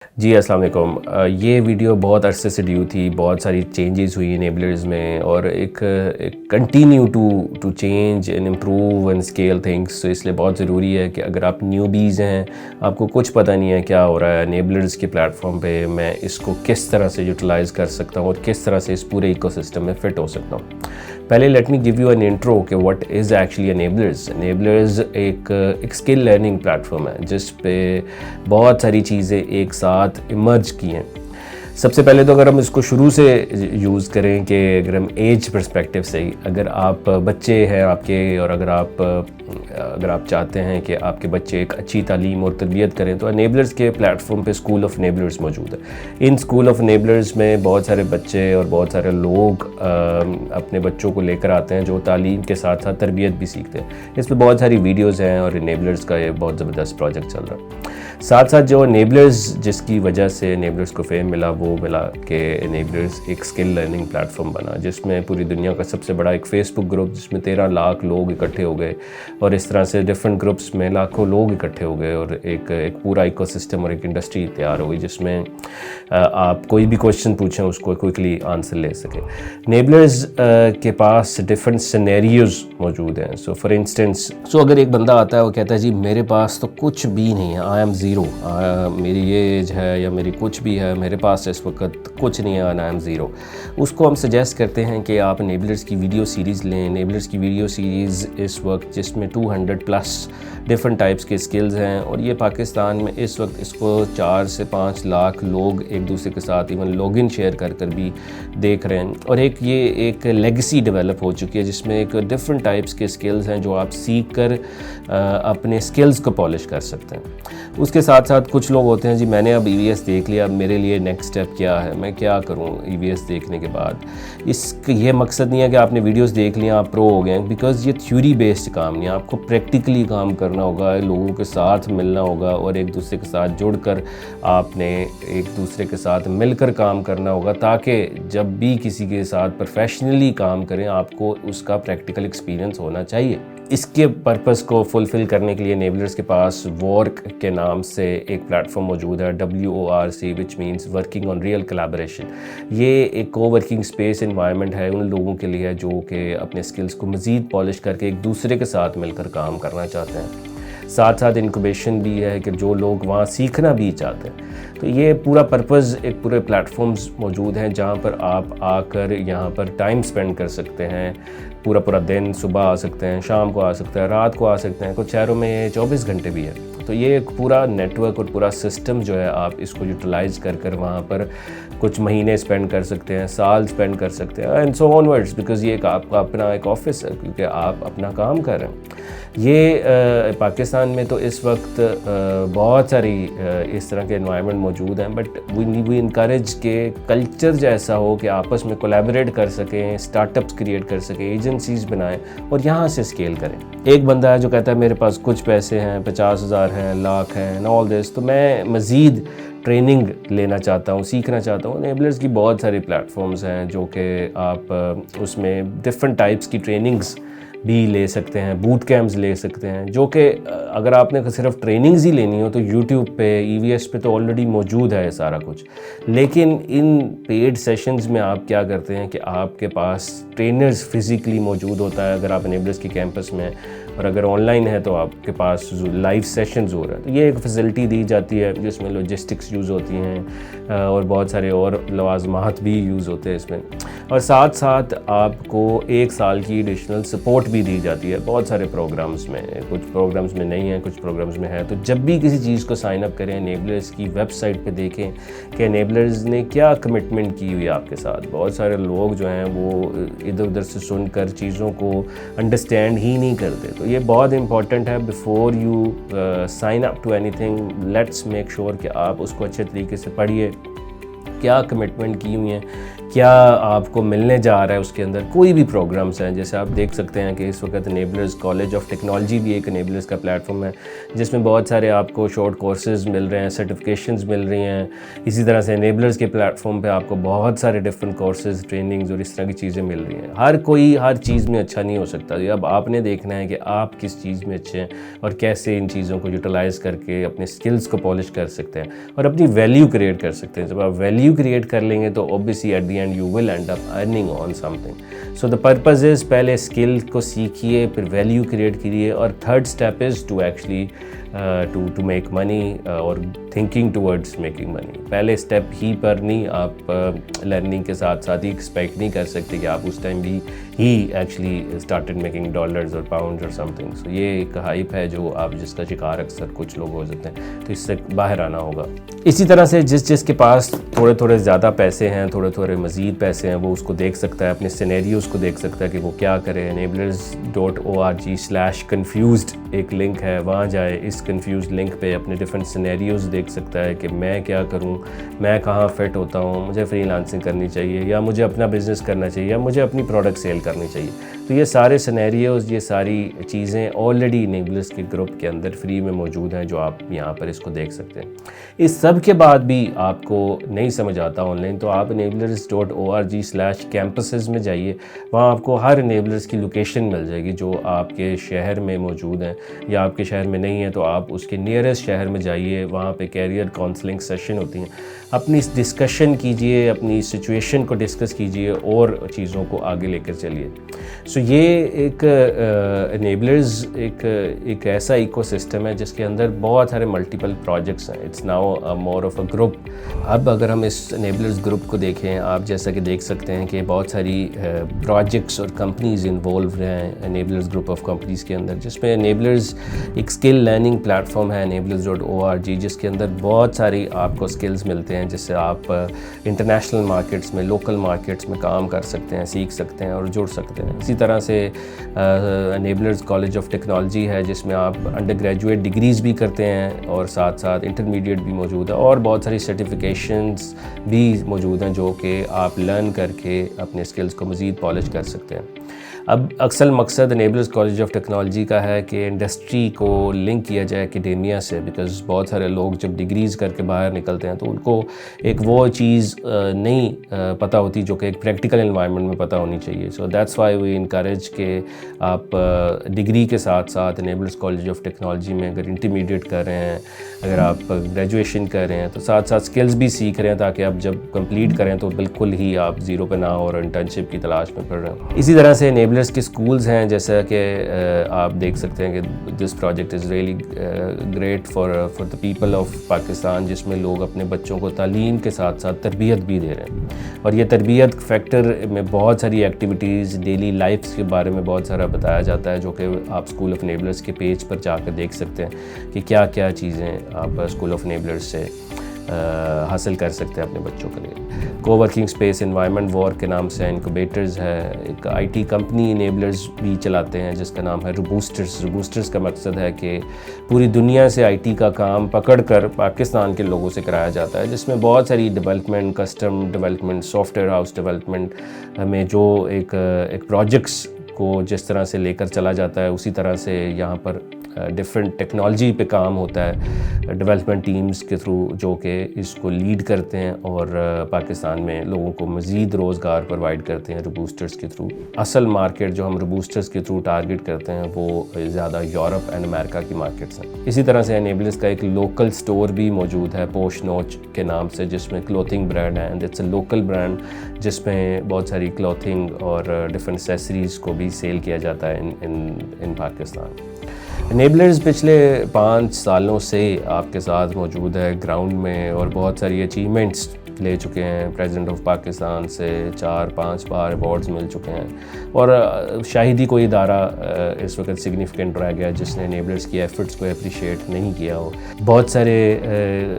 جی السلام علیکم. یہ ویڈیو بہت عرصے سے ڈیو تھی. بہت ساری چینجز ہوئی انیبلرز میں اور ایک continue to change and improve and scale things. تو اس لیے بہت ضروری ہے کہ اگر آپ نیو بیز ہیں, آپ کو کچھ پتہ نہیں ہے کیا ہو رہا ہے انیبلرز کے پلیٹ فارم پہ, میں اس کو کس طرح سے یوٹیلائز کر سکتا ہوں اور کس طرح سے اس پورے ایکو سسٹم میں فٹ ہو سکتا ہوں. پہلے let me give you an intro کہ what is actually enablers. Enablers ایک اسکل لرننگ پلیٹ فارم ہے جس پہ بہت ساری چیزیں ایک ساتھ ایمرج کی ہیں. سب سے پہلے تو اگر ہم اس کو شروع سے یوز کریں کہ اگر ہم ایج پرسپیکٹیو سے, اگر آپ بچے ہیں آپ کے, اور اگر آپ چاہتے ہیں کہ آپ کے بچے ایک اچھی تعلیم اور تربیت کریں, تو انیبلرز کے پلیٹ فارم پہ اسکول آف انیبلرز موجود ہے. ان اسکول آف انیبلرز میں بہت سارے بچے اور بہت سارے لوگ اپنے بچوں کو لے کر آتے ہیں جو تعلیم کے ساتھ ساتھ تربیت بھی سیکھتے ہیں. اس پہ بہت ساری ویڈیوز ہیں اور انیبلرز کا یہ بہت زبردست پروجیکٹ چل رہا ہے. ساتھ ساتھ جو انیبلرز جس کی وجہ سے انیبلرز کو فیم ملا وہ ملا کہ انیبلرز ایک اسکل لرننگ پلیٹ فارم بنا, جس میں پوری دنیا کا سب سے بڑا ایک فیس بک گروپ جس میں 13 لاکھ لوگ اکٹھے ہو گئے, اور اس طرح سے ڈفرینٹ گروپس میں لاکھوں لوگ اکٹھے ہو گئے, اور ایک پورا ایکو سسٹم اور ایک انڈسٹری تیار ہو گئی جس میں آپ کوئی بھی کویشچن پوچھیں اس کو کوئکلی آنسر لے سکیں. انیبلرز کے پاس ڈفرینٹ سینیریوز موجود ہیں. سو فار انسٹنس اگر ایک بندہ آتا ہے وہ کہتا ہے جی میرے پاس تو کچھ بھی نہیں ہے, آئی ایم زیرو, میری یہ ایج ہے یا میری کچھ بھی ہے, میرے پاس اس وقت کچھ نہیں ہے, آئی ایم زیرو. اس کو ہم سجیسٹ کرتے ہیں کہ آپ انیبلرز کی ویڈیو سیریز لیں. انیبلرز کی ویڈیو سیریز اس وقت جس میں 200+ ڈفرینٹ ٹائپس کے اسکلز ہیں, اور یہ پاکستان میں اس وقت اس کو 4 سے 5 لاکھ لوگ ایک دوسرے کے ساتھ ایون لاگ ان شیئر کر بھی دیکھ رہے ہیں. اور یہ ایک لیگسی ڈیولپ ہو چکی ہے جس میں ایک ڈفرینٹ ٹائپس کے اسکلز ہیں جو آپ سیکھ کر اپنے اسکلز کو پالش کر سکتے ہیں. اس کے ساتھ ساتھ کچھ لوگ ہوتے ہیں جی میں نے اب EVS دیکھ لیا, اب میرے لیے نیکسٹ اسٹیپ کیا ہے, میں کیا کروں EVS دیکھنے کے بعد. یہ مقصد نہیں ہے کہ آپ نے ویڈیوز دیکھ لیا آپ پرو ہو گئے, بیکاز یہ تھیوری بیسڈ کام نہیں ہے. آپ کو پریکٹیکلی کام کرنا ہوگا, لوگوں کے ساتھ ملنا ہوگا, اور ایک دوسرے کے ساتھ جڑ کر آپ نے ایک دوسرے کے ساتھ مل کر کام کرنا ہوگا, تاکہ جب بھی کسی کے ساتھ پروفیشنلی کام کریں آپ کو اس کا پریکٹیکل ایکسپیرینس ہونا چاہیے. اس کے پرپس کو فلفل کرنے کے لیے انیبلرز کے پاس WORC کے نام سے ایک پلیٹ فارم موجود ہے, WORC which means working on real collaboration. یہ ایک کو ورکنگ اسپیس انوائرمنٹ ہے ان لوگوں کے لیے جو کہ اپنے اسکلز کو مزید پالش کر کے ایک دوسرے کے ساتھ مل کر کام کرنا چاہتے ہیں. ساتھ ساتھ انکوبیشن بھی ہے کہ جو لوگ وہاں سیکھنا بھی چاہتے ہیں. تو یہ پورا پرپز ایک پورے پلیٹ فارمز موجود ہیں جہاں پر آپ آ کر یہاں پر ٹائم سپینڈ کر سکتے ہیں. پورا دن, صبح آ سکتے ہیں, شام کو آ سکتے ہیں, رات کو آ سکتے ہیں, کچھ شہروں میں 24 گھنٹے بھی ہے. تو یہ ایک پورا نیٹ ورک اور پورا سسٹم جو ہے آپ اس کو یوٹیلائز کر وہاں پر کچھ مہینے اسپینڈ کر سکتے ہیں, سال اسپینڈ کر سکتے ہیں, and so on words, because یہ ایک آپ کا اپنا ایک آفس ہے کیونکہ آپ اپنا کام کر رہے ہیں. یہ پاکستان میں تو اس وقت بہت ساری اس طرح کے انوائرمنٹ موجود ہیں, بٹ وی انکریج کہ کلچر جیسا ہو کہ آپس میں کولیبریٹ کر سکیں, اسٹارٹ اپس کریٹ کر سکیں, ایجنسیز بنائیں اور یہاں سے اسکیل کریں. ایک بندہ ہے جو کہتا ہے میرے پاس کچھ پیسے ہیں, 50,000 ہیں, لاکھ ہیں, and all this, تو میں مزید ٹریننگ لینا چاہتا ہوں, سیکھنا چاہتا ہوں. انیبلرز کی بہت ساری پلیٹ فارمز ہیں جو کہ آپ اس میں ڈفرینٹ ٹائپس کی ٹریننگز بھی لے سکتے ہیں, بوٹ کیمپس لے سکتے ہیں, جو کہ اگر آپ نے صرف ٹریننگز ہی لینی ہو تو یوٹیوب پہ EVS پہ تو آلریڈی موجود ہے یہ سارا کچھ. لیکن ان پیڈ سیشنز میں آپ کیا کرتے ہیں کہ آپ کے پاس ٹرینرز فزیکلی موجود ہوتا ہے اگر آپ انیبلرز کے کیمپس میں, اور اگر آن لائن ہے تو آپ کے پاس لائیو سیشنز ہو رہا ہے. تو یہ ایک فیسلٹی دی جاتی ہے جس میں لاجسٹکس یوز ہوتی ہیں اور بہت سارے اور لوازمات بھی یوز ہوتے ہیں اس میں, اور ساتھ ساتھ آپ کو 1 سال کی ایڈیشنل سپورٹ بھی دی جاتی ہے بہت سارے پروگرامز میں. کچھ پروگرامز میں نہیں ہیں, کچھ پروگرامز میں ہے. تو جب بھی کسی چیز کو سائن اپ کریں انیبلرز کی ویب سائٹ پہ دیکھیں کہ انیبلرز نے کیا کمٹمنٹ کی ہوئی آپ کے ساتھ. بہت سارے لوگ جو ہیں وہ ادھر ادھر سے سن کر چیزوں کو انڈرسٹینڈ ہی نہیں کرتے. تو یہ بہت امپورٹنٹ ہے, before you sign up to anything let's make sure کہ آپ اس کو اچھے طریقے سے پڑھیے, کیا کمٹمنٹ کی ہوئی ہیں, کیا آپ کو ملنے جا رہا ہے اس کے اندر. کوئی بھی پروگرامس ہیں, جیسے آپ دیکھ سکتے ہیں کہ اس وقت انیبلرز کالج آف ٹیکنالوجی بھی ایک انیبلرز کا پلیٹ فارم ہے جس میں بہت سارے آپ کو شارٹ کورسز مل رہے ہیں, سرٹیفکیشنز مل رہی ہیں. اسی طرح سے انیبلرز کے پلیٹ فارم پہ آپ کو بہت سارے ڈفرینٹ کورسز, ٹریننگز اور اس طرح کی چیزیں مل رہی ہیں. ہر کوئی ہر چیز میں اچھا نہیں ہو سکتا. اب آپ نے دیکھنا ہے کہ آپ کس چیز میں اچھے ہیں اور کیسے ان چیزوں کو یوٹیلائز کر کے اپنے اسکلس کو پالش کر سکتے ہیں اور اپنی ویلیو کریٹ کر سکتے ہیں. جب آپ ویلیو کریٹ کر لیں گے تو obviously at the end you will end up earning on something. So the purpose is پہلے اسکل کو سیکھیے, پھر ویلیو کریٹ کیجیے, اور third step is to actually to make money اور تھنکنگ ٹورڈس میکنگ منی. پہلے step ہی پر نہیں, آپ لرننگ کے ساتھ ساتھ ہی ایکسپیکٹ نہیں کر سکتے کہ آپ اس ٹائم بھی ہی ایکچولی اسٹارٹیڈ میکنگ ڈالرز اور پاؤنڈز اور سم تھنگ. سو یہ ایک ہائپ ہے جو آپ جس کا شکار اکثر کچھ لوگ ہو سکتے ہیں, تو اس سے باہر آنا ہوگا. اسی طرح سے جس کے پاس تھوڑے زیادہ پیسے ہیں, تھوڑے مزید پیسے ہیں, وہ اس کو دیکھ سکتا ہے, اپنے سینیریوز کو دیکھ سکتا ہے کہ وہ کیا کرے. enablers.org/confused ایک لنک ہے, وہاں جائے. اس کنفیوزڈ لنک پہ اپنے ڈفرینٹ سینیریوز دیکھ سکتا ہے کہ میں کیا کروں, میں کہاں فٹ ہوتا ہوں, مجھے فری لانسنگ کرنی چاہیے یا مجھے اپنا بزنس کرنا چاہیے یا مجھے اپنی پروڈکٹ سیل کرنی چاہیے. تو یہ سارے سینیریوز, یہ ساری چیزیں آلریڈی انیبلرز کے گروپ کے اندر فری میں موجود ہیں, جو آپ یہاں پر اس کو دیکھ سکتے ہیں. اس سب کے بعد بھی آپ کو نہیں سمجھ آتا آن لائن, تو آپ enablers.org/campuses میں جائیے. وہاں آپ کو ہر انیبلرز کی لوکیشن مل جائے گی جو آپ کے شہر میں موجود ہیں, یا آپ کے شہر میں نہیں ہیں تو آپ اس کے نیئرسٹ شہر میں جائیے. وہاں پہ کیریئر کاؤنسلنگ سیشن ہوتی ہیں, اپنی ڈسکشن کیجئے, اپنی سچویشن کو ڈسکس کیجئے اور چیزوں کو آگے لے کر چلیے. سو یہ ایک انیبلرز ایک ایسا ایکو سسٹم ہے جس کے اندر بہت سارے ملٹیپل پروجیکٹس ہیں. It's now more of a group. اب اگر ہم اس انیبلرز گروپ کو دیکھیں, آپ جیسا کہ دیکھ سکتے ہیں کہ بہت ساری پروجیکٹس اور کمپنیز انوالوڈ ہیں انیبلرز گروپ آف کمپنیز کے اندر, جس میں انیبلرز ایک اسکل لرننگ پلیٹ فارم ہے enablers.org, جس کے اندر بہت ساری آپ کو اسکلز ملتے ہیں جس سے آپ انٹرنیشنل مارکیٹس میں, لوکل مارکیٹس میں کام کر سکتے ہیں, سیکھ سکتے ہیں اور جڑ سکتے ہیں. اسی طرح سے انیبلرز کالج آف ٹیکنالوجی ہے جس میں آپ انڈر گریجویٹ ڈگریز بھی کرتے ہیں اور ساتھ ساتھ انٹرمیڈیٹ بھی موجود ہے, اور بہت ساری سرٹیفکیشنز بھی موجود ہیں جو کہ آپ لرن کر کے اپنے اسکلز کو مزید پالش کر سکتے ہیں. اب اکثر مقصد انیبلرز کالج آف ٹیکنالوجی کا ہے کہ انڈسٹری کو لنک کیا جائے اکیڈیمیا سے, بیکاز بہت سارے لوگ جب ڈگریز کر کے باہر نکلتے ہیں تو ان کو ایک وہ چیز نہیں پتہ ہوتی جو کہ ایک پریکٹیکل انوائرمنٹ میں پتہ ہونی چاہیے. So that's why we encourage کہ آپ ڈگری کے ساتھ ساتھ انیبلرز کالج آف ٹیکنالوجی میں اگر انٹرمیڈیٹ کر رہے ہیں, اگر آپ گریجویشن کر رہے ہیں تو ساتھ ساتھ اسکلز بھی سیکھ رہے ہیں تاکہ آپ جب کمپلیٹ کریں تو بالکل ہی آپ زیرو پہ نہ ہو اور انٹرنشپ کی تلاش میں پڑ رہے ہیں. اسی طرح سے انیبلرز کے اسکولز ہیں, جیسا کہ آپ دیکھ سکتے ہیں کہ this project is really great for the people of Pakistan, جس میں لوگ اپنے بچوں کو تعلیم کے ساتھ ساتھ تربیت بھی دے رہے ہیں. اور یہ تربیت فیکٹر میں بہت ساری ایکٹیویٹیز, ڈیلی لائفس کے بارے میں بہت سارا بتایا جاتا ہے, جو کہ آپ اسکول آف انیبلرز کے پیج پر جا کر دیکھ سکتے ہیں کہ کیا کیا چیزیں آپ اسکول آف انیبلرز سے حاصل کر سکتے ہیں اپنے بچوں کے لیے. کو ورکنگ اسپیس انوائرمنٹ وار کے نام سے انکوبیٹرز ہے, ایک آئی ٹی کمپنی انیبلرز بھی چلاتے ہیں جس کا نام ہے روبوسٹرز. روبوسٹرز کا مقصد ہے کہ پوری دنیا سے آئی ٹی کا کام پکڑ کر پاکستان کے لوگوں سے کرایا جاتا ہے, جس میں بہت ساری development, custom development, soft where house development میں جو ایک پروجیکٹس کو جس طرح سے لے کر چلا جاتا ہے, اسی طرح سے یہاں پر ڈفرینٹ ٹیکنالوجی پہ کام ہوتا ہے ڈیولپمنٹ ٹیمز کے تھرو, جو کہ اس کو لیڈ کرتے ہیں اور پاکستان میں لوگوں کو مزید روزگار پرووائڈ کرتے ہیں روبوسٹرز کے تھرو. اصل مارکیٹ جو ہم روبوسٹرز کے تھرو ٹارگٹ کرتے ہیں وہ زیادہ یورپ اینڈ امریکہ کی مارکیٹس ہیں. اسی طرح سے انیبلرز کا ایک لوکل سٹور بھی موجود ہے پوش نوچ کے نام سے, جس میں کلوتھنگ برانڈ ہے, and it's a local brand جس میں بہت ساری کلوتھنگ اور ڈفرینٹ ایسیسریز کو بھی سیل کیا جاتا ہے ان پاکستان. انیبلرز پچھلے 5 سالوں سے آپ کے ساتھ موجود ہے گراؤنڈ میں, اور بہت ساری اچیومنٹس لے چکے ہیں. پریزیڈنٹ آف پاکستان سے 4-5 بار ایوارڈز مل چکے ہیں, اور شاید ہی کوئی ادارہ اس وقت سگنیفیکنٹ رہ گیا جس نے انیبلرز کی ایفرٹس کو اپریشیٹ نہیں کیا ہو. بہت سارے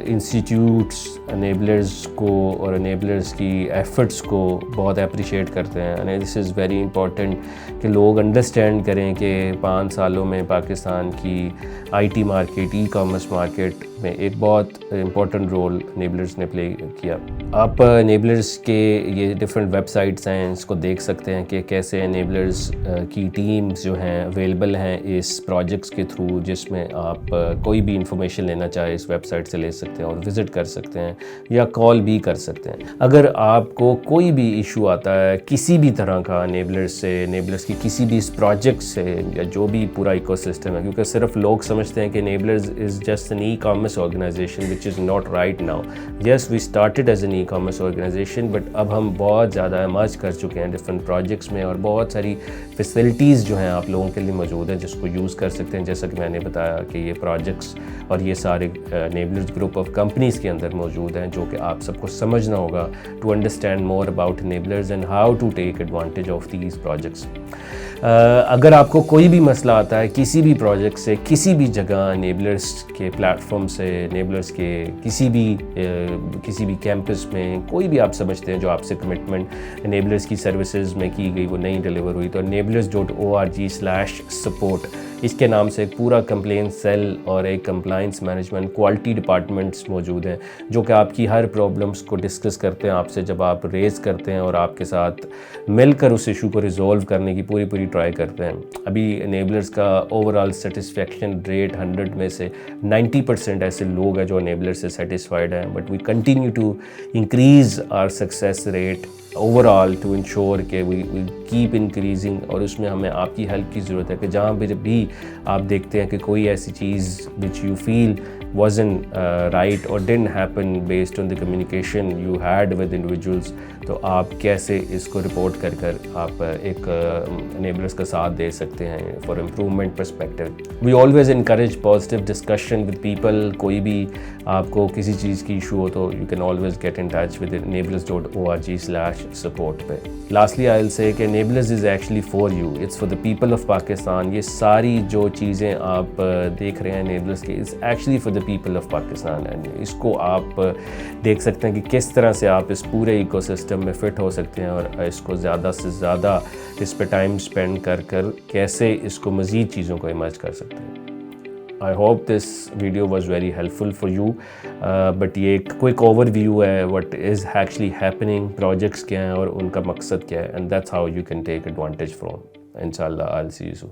انسٹیٹیوٹس انیبلرز کو اور انیبلرز کی ایفرٹس کو بہت اپریشیٹ کرتے ہیں, and this is very important کہ لوگ انڈرسٹینڈ کریں کہ 5 سالوں میں پاکستان کی I T market, e commerce market میں ایک بہت امپورٹنٹ رول انیبلرز نے پلے کیا. آپ انیبلرز کے یہ ڈفرینٹ ویب سائٹس ہیں, اس کو دیکھ سکتے ہیں کہ کیسے انیبلرز کی ٹیمز جو ہیں اویلیبل ہیں اس پروجیکٹس کے تھرو, جس میں آپ کوئی بھی انفارمیشن لینا چاہے اس ویب سائٹ سے لے سکتے ہیں اور وزٹ کر سکتے ہیں یا کال بھی کر سکتے ہیں. اگر آپ کو کوئی بھی ایشو آتا ہے کسی بھی طرح کا انیبلرز سے, انیبلرز کی کسی بھی اس پروجیکٹ سے یا جو بھی پورا ایکو سسٹم ہے, کیونکہ صرف لوگ سمجھتے ہیں کہ Enablers is just an e commerce organization which is not right now. Yes we started as an e commerce organization, but اب ہم بہت زیادہ ایمرج کر چکے ہیں ڈفرینٹ پروجیکٹس میں, اور بہت ساری فیسلٹیز جو ہیں آپ لوگوں کے لیے موجود ہیں جس کو یوز کر سکتے ہیں. جیسا کہ میں نے بتایا کہ یہ پروجیکٹس اور یہ سارے انیبلرز گروپ آف کمپنیز کے اندر موجود ہیں, جو کہ آپ سب کو سمجھنا ہوگا to understand more about Enablers and how to take advantage of these projects. اگر آپ کو کوئی بھی مسئلہ آتا ہے کسی بھی پروجیکٹ سے, کسی بھی جگہ انیبلرز کے پلیٹ فارم سے, انیبلرز کے کسی بھی کیمپس میں کوئی بھی آپ سمجھتے ہیں جو آپ سے کمٹمنٹ انیبلرز کی سروسز میں کی گئی وہ نہیں ڈلیور ہوئی, تو enablers.org/support اس کے نام سے ایک پورا کمپلین سیل اور ایک کمپلائنس مینجمنٹ کوالٹی ڈپارٹمنٹس موجود ہیں, جو کہ آپ کی ہر پرابلمس کو ڈسکس کرتے ہیں آپ سے جب آپ ریز کرتے ہیں, اور آپ کے ساتھ مل کر اس ایشو کو ریزولو کرنے کی پوری ٹرائی کرتے ہیں. ابھی انیبلرز کا اوور آل سیٹسفیکشن ریٹ 100 میں سے 90% ایسے لوگ ہیں جو انیبلر سے سیٹسفائڈ ہیں, but we continue to increase our success rate overall to ensure کہ وی کیپ انکریزنگ. اور اس میں ہمیں آپ کی ہیلپ کی ضرورت ہے کہ جہاں پہ بھی آپ دیکھتے ہیں کہ کوئی ایسی چیز which you feel wasn't right or didn't happen based on the communication you had with individuals, تو آپ کیسے اس کو رپورٹ کر آپ ایک انیبلرز کا ساتھ دے سکتے ہیں for improvement perspective. We always encourage positive discussion with people. کوئی بھی آپ کو کسی چیز کی ایشو ہو تو you can always get in touch with enablers.org/support پہ. لاسٹلی آئی ول سے کہ Enablers is actually for you, it's for the people of Pakistan. یہ ساری جو چیزیں آپ دیکھ رہے ہیں انیبلرز کی is actually for the people of Pakistan, and اس کو آپ دیکھ سکتے ہیں کہ کس طرح سے آپ اس پورے ایکو سسٹم میں فٹ ہو سکتے ہیں, اور اس کو زیادہ سے زیادہ اس پہ ٹائم اسپینڈ کر کیسے اس کو مزید چیزوں کو ایمرج کر سکتے ہیں. I hope this video was very helpful for you, but یہ ایک کوئک اوور ویو ہے what is actually happening, projects کیا ہیں اور ان کا مقصد کیا ہے, and that's how you can take advantage from. Inshallah, I'll see you soon.